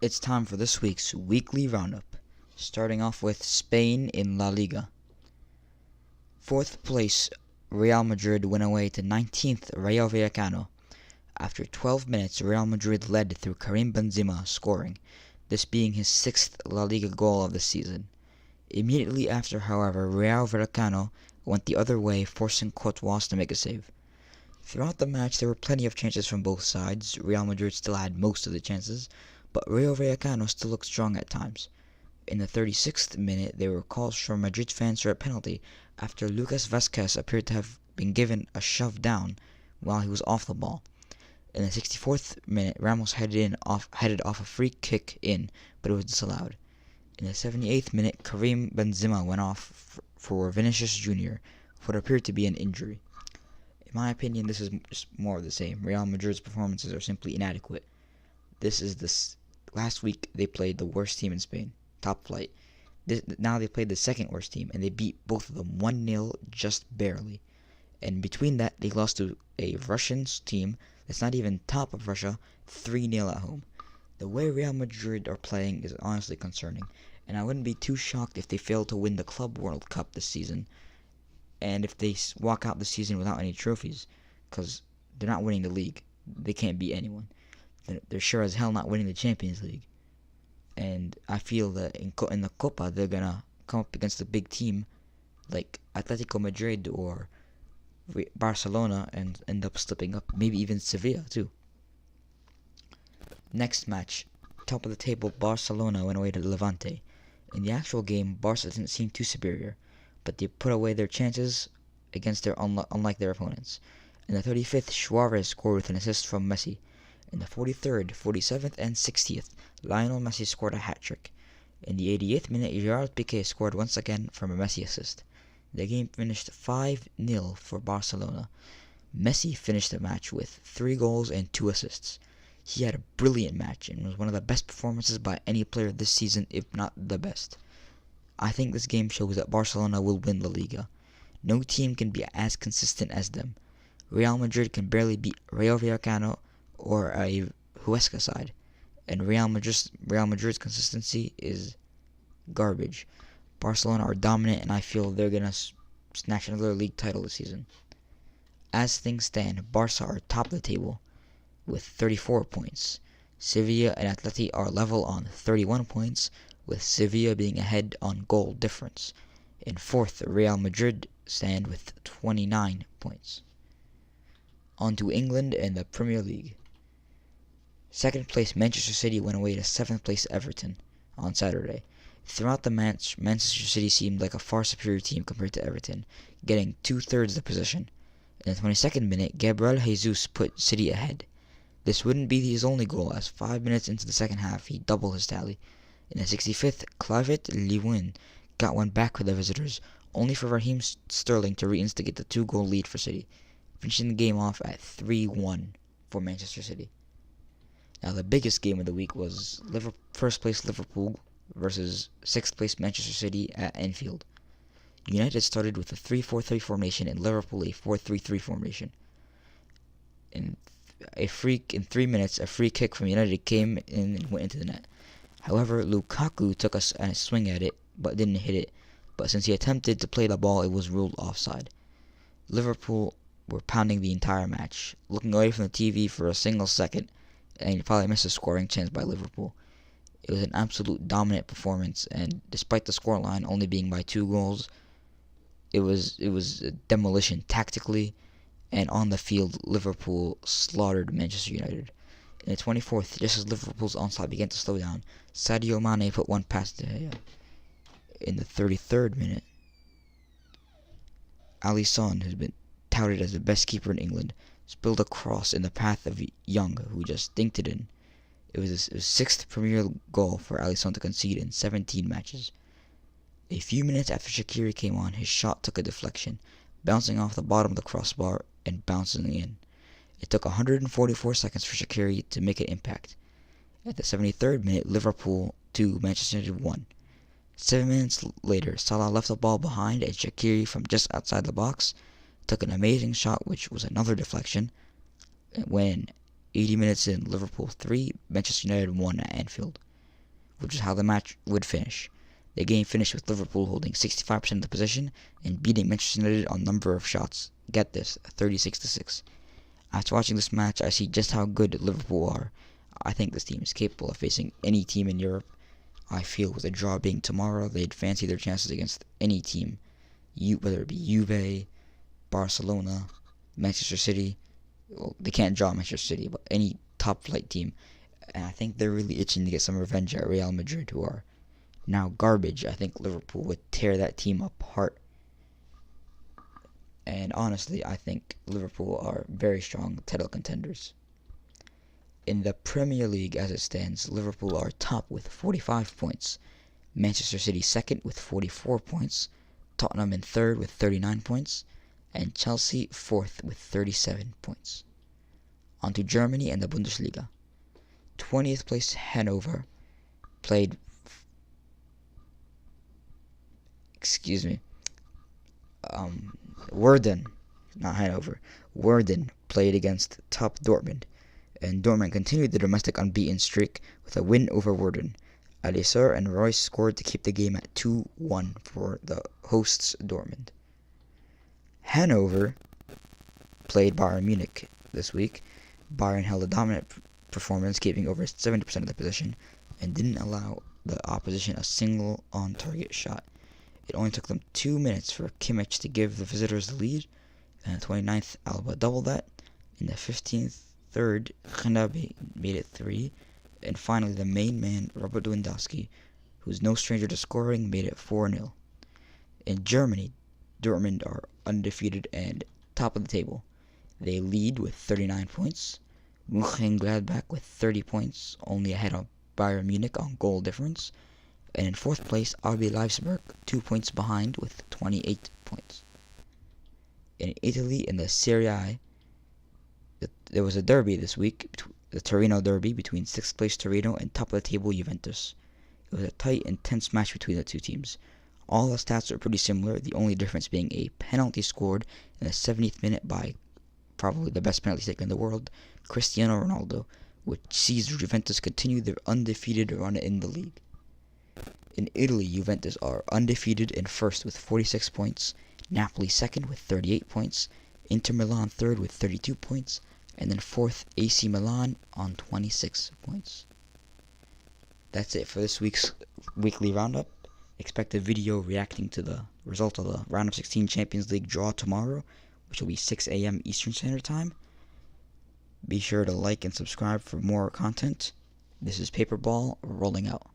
It's time for this week's weekly roundup, starting off with Spain in La Liga. Fourth place, Real Madrid went away to 19th Rayo Vallecano. After 12 minutes, Real Madrid led through Karim Benzema scoring, this being his 6th La Liga goal of the season. Immediately after, however, Rayo Vallecano went the other way, forcing Courtois to make a save. Throughout the match, there were plenty of chances from both sides. Real Madrid still had most of the chances, but Rayo Vallecano still looked strong at times. In the 36th minute, there were calls from Madrid fans for a penalty after Lucas Vazquez appeared to have been given a shove down while he was off the ball. In the 64th minute, Ramos headed off a free kick in, but it was disallowed. In the 78th minute, Karim Benzema went off for Vinicius Jr. for what appeared to be an injury. In my opinion, this is just more of the same. Real Madrid's performances are simply inadequate. Last week they played the worst team in Spain, top flight. Now they played the second worst team, and they beat both of them 1-0 just barely. And between that, they lost to a Russian team that's not even top of Russia, 3-0 at home. The way Real Madrid are playing is honestly concerning, and I wouldn't be too shocked if they fail to win the Club World Cup this season, and if they walk out the season without any trophies, because they're not winning the league. They can't beat anyone. They're sure as hell not winning the Champions League. And I feel that in the Copa, they're going to come up against a big team like Atletico Madrid or Barcelona and end up slipping up. Maybe even Sevilla, too. Next match, top of the table, Barcelona went away to Levante. In the actual game, Barca didn't seem too superior, but they put away their chances against unlike their opponents. In the 35th, Suarez scored with an assist from Messi. In the 43rd, 47th, and 60th, Lionel Messi scored a hat-trick. In the 88th minute, Gerard Piqué scored once again from a Messi assist. The game finished 5-0 for Barcelona. Messi finished the match with 3 goals and 2 assists. He had a brilliant match and was one of the best performances by any player this season, if not the best. I think this game shows that Barcelona will win La Liga. No team can be as consistent as them. Real Madrid can barely beat Rayo Vallecano or a Huesca side, and Real Madrid's consistency is garbage. Barcelona are dominant, and I feel they're going to snatch another league title this season. As things stand, Barca are top of the table with 34 points. Sevilla and Atleti are level on 31 points, with Sevilla being ahead on goal difference. In 4th, Real Madrid stand with 29 points. On to England and the Premier League. Second place, Manchester City went away to 7th place Everton on Saturday. Throughout the match, Manchester City seemed like a far superior team compared to Everton, getting 2/3 the possession. In the 22nd minute, Gabriel Jesus put City ahead. This wouldn't be his only goal, as 5 minutes into the second half, he doubled his tally. In the 65th, Clavet Lewin got one back for the visitors, only for Raheem Sterling to reinstigate the 2-goal lead for City, finishing the game off at 3-1 for Manchester City. Now, the biggest game of the week was first place Liverpool versus 6th place Manchester City at Anfield. United started with a 3-4-3 formation and Liverpool a 4-3-3 formation. In 3 minutes, a free kick from United came in and went into the net. However, Lukaku took a swing at it but didn't hit it, but since he attempted to play the ball, it was ruled offside. Liverpool were pounding the entire match, looking away from the TV for a single second, and you probably missed a scoring chance by Liverpool. It was an absolute dominant performance, and despite the scoreline only being by 2 goals, it was a demolition tactically, and on the field, Liverpool slaughtered Manchester United. In the 24th, just as Liverpool's onslaught began to slow down, Sadio Mane put one past De Gea. In the 33rd minute, Alisson, who's been touted as the best keeper in England, spilled a cross in the path of Young, who just dinked it in. It was his 6th Premier goal for Alisson to concede in 17 matches. A few minutes after Shaqiri came on, his shot took a deflection, bouncing off the bottom of the crossbar and bouncing in. It took 144 seconds for Shaqiri to make an impact. At the 73rd minute, Liverpool 2, Manchester United 1. 7 minutes later, Salah left the ball behind and Shaqiri from just outside the box took an amazing shot, which was another deflection. When 80 minutes in, Liverpool 3, Manchester United 1 at Anfield. which is how the match would finish. The game finished with Liverpool holding 65% of the possession and beating Manchester United on number of shots. Get this, 36-6. After watching this match, I see just how good Liverpool are. I think this team is capable of facing any team in Europe. I feel with a draw being tomorrow, they'd fancy their chances against any team, whether it be Juve, Barcelona, Manchester City. Well, they can't draw Manchester City, but any top-flight team. And I think they're really itching to get some revenge at Real Madrid, who are now garbage. I think Liverpool would tear that team apart. And honestly, I think Liverpool are very strong title contenders. In the Premier League as it stands, Liverpool are top with 45 points. Manchester City second with 44 points. Tottenham in third with 39 points. And Chelsea fourth with 37 points. On to Germany and the Bundesliga. 20th place Hanover played... Werden, not Hanover. Werden played against top Dortmund, and Dortmund continued the domestic unbeaten streak with a win over Werden. Alisser and Royce scored to keep the game at 2-1 for the hosts Dortmund. Hanover played Bayern Munich this week. Bayern held a dominant performance, keeping over 70% of the possession, and didn't allow the opposition a single on-target shot. It only took them 2 minutes for Kimmich to give the visitors the lead, and the 29th Alba doubled that. In the 15th, third, Gnabry made it 3, and finally the main man, Robert Lewandowski, who's no stranger to scoring, made it 4-0. In Germany, Dortmund are undefeated and top of the table. They lead with 39 points. Mönchengladbach with 30 points, only ahead of Bayern Munich on goal difference. And in fourth place, RB Leipzig, 2 points behind with 28 points. In Italy, in the Serie A, there was a derby this week, the Torino derby between 6th place Torino and top of the table Juventus. It was a tight, intense match between the two teams. All the stats are pretty similar, the only difference being a penalty scored in the 70th minute by probably the best penalty taker in the world, Cristiano Ronaldo, which sees Juventus continue their undefeated run in the league. In Italy, Juventus are undefeated in first with 46 points, Napoli second with 38 points, Inter Milan third with 32 points, and then fourth AC Milan on 26 points. That's it for this week's weekly roundup. Expect a video reacting to the result of the Round of 16 Champions League draw tomorrow, which will be 6 a.m. Eastern Standard Time. Be sure to like and subscribe for more content. This is Paperball rolling out.